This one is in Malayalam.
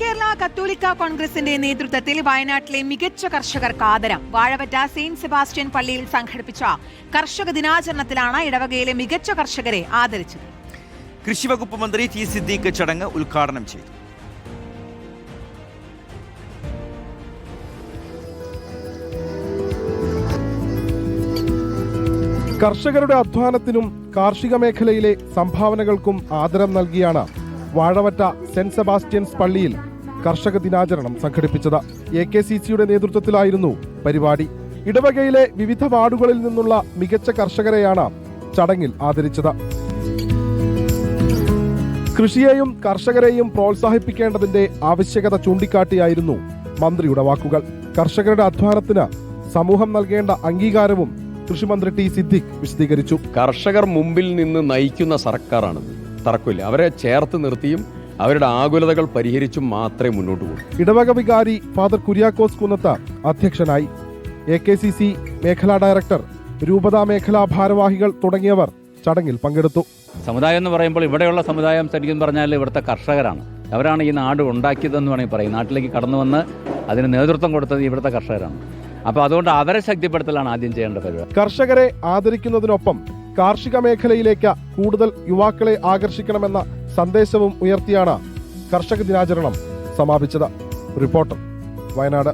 കേരള കത്തോലിക്ക കോൺഗ്രസിന്റെ നേതൃത്വത്തിൽ വയനാട്ടിലെ മികച്ച കർഷകർക്ക് ആദരം. വാഴവറ്റ സെയിന്റ് സെബാസ്റ്റ്യൻ പള്ളിയിൽ സംഘടിപ്പിച്ച കർഷക ദിനാചരണത്തിലാണ് ഇടവകയിലെ മികച്ച കർഷകരെ ആദരിച്ചത്. കൃഷിവകുപ്പ് മന്ത്രി ടി സിദ്ദീഖ് ചടങ്ങ് ഉദ്ഘാടനം ചെയ്തു. കർഷകരുടെ അധ്വാനത്തിനും കാർഷിക മേഖലയിലെ സംഭാവനകൾക്കും ആദരം നൽകിയാണ് വാഴവറ്റ സെന്റ് സെബാസ്റ്റ്യൻസ് പള്ളിയിൽ കർഷക ദിനാചരണം സംഘടിപ്പിച്ചത്. AKCCയുടെ നേതൃത്വത്തിലായിരുന്നു പരിപാടി. ഇടവകയിലെ വിവിധ വാർഡുകളിൽ നിന്നുള്ള മികച്ച കർഷകരെയാണ് ചടങ്ങിൽ ആദരിച്ചത്. കൃഷിയെയും കർഷകരെയും പ്രോത്സാഹിപ്പിക്കേണ്ടതിന്റെ ആവശ്യകത ചൂണ്ടിക്കാട്ടിയായിരുന്നു മന്ത്രിയുടെ വാക്കുകൾ. കർഷകരുടെ അധ്വാനത്തിന് സമൂഹം നൽകേണ്ട അംഗീകാരവും കൃഷിമന്ത്രി ടി സിദ്ദീഖ് വിശദീകരിച്ചു. കർഷകർ മുമ്പിൽ നിന്ന് നയിക്കുന്ന സർക്കാരാണിത്, തർക്കമില്ല. അവരെ ചേർത്ത് നിർത്തിയും അവരുടെ ആകുലതകൾ പരിഹരിച്ചും മാത്രമേ മുന്നോട്ട് പോകും. ഇടവക വികാരി ഫാദർ കുര്യാക്കോസ് കുന്നത്ത് അധ്യക്ഷനായി. AKCC മേഖലാ ഡയറക്ടർ, രൂപതാ മേഖലാ ഭാരവാഹികൾ തുടങ്ങിയവർ ചടങ്ങിൽ പങ്കെടുത്തു. സമുദായം എന്ന് പറയുമ്പോൾ ഇവിടെയുള്ള സമുദായം ശരിക്കും പറഞ്ഞാൽ ഇവിടുത്തെ കർഷകരാണ്. അവരാണ് ഈ നാട് ഉണ്ടാക്കിയതെന്ന് വേണമെങ്കിൽ പറയും. നാട്ടിലേക്ക് കടന്നു വന്ന് അതിന് നേതൃത്വം കൊടുത്തത് ഇവിടുത്തെ കർഷകരാണ്. അപ്പോൾ അതുകൊണ്ട് അവരെ ശക്തിപ്പെടുത്തലാണ് ആദ്യം ചെയ്യേണ്ട പരിപാടി. കർഷകരെ ആദരിക്കുന്നതിനൊപ്പം കാർഷിക മേഖലയിലേക്ക് കൂടുതൽ യുവാക്കളെ ആകർഷിക്കണമെന്ന സന്ദേശവും ഉയർത്തിയാണ് കർഷക ദിനാചരണം സമാപിച്ചത്. റിപ്പോർട്ടർ, വയനാട്.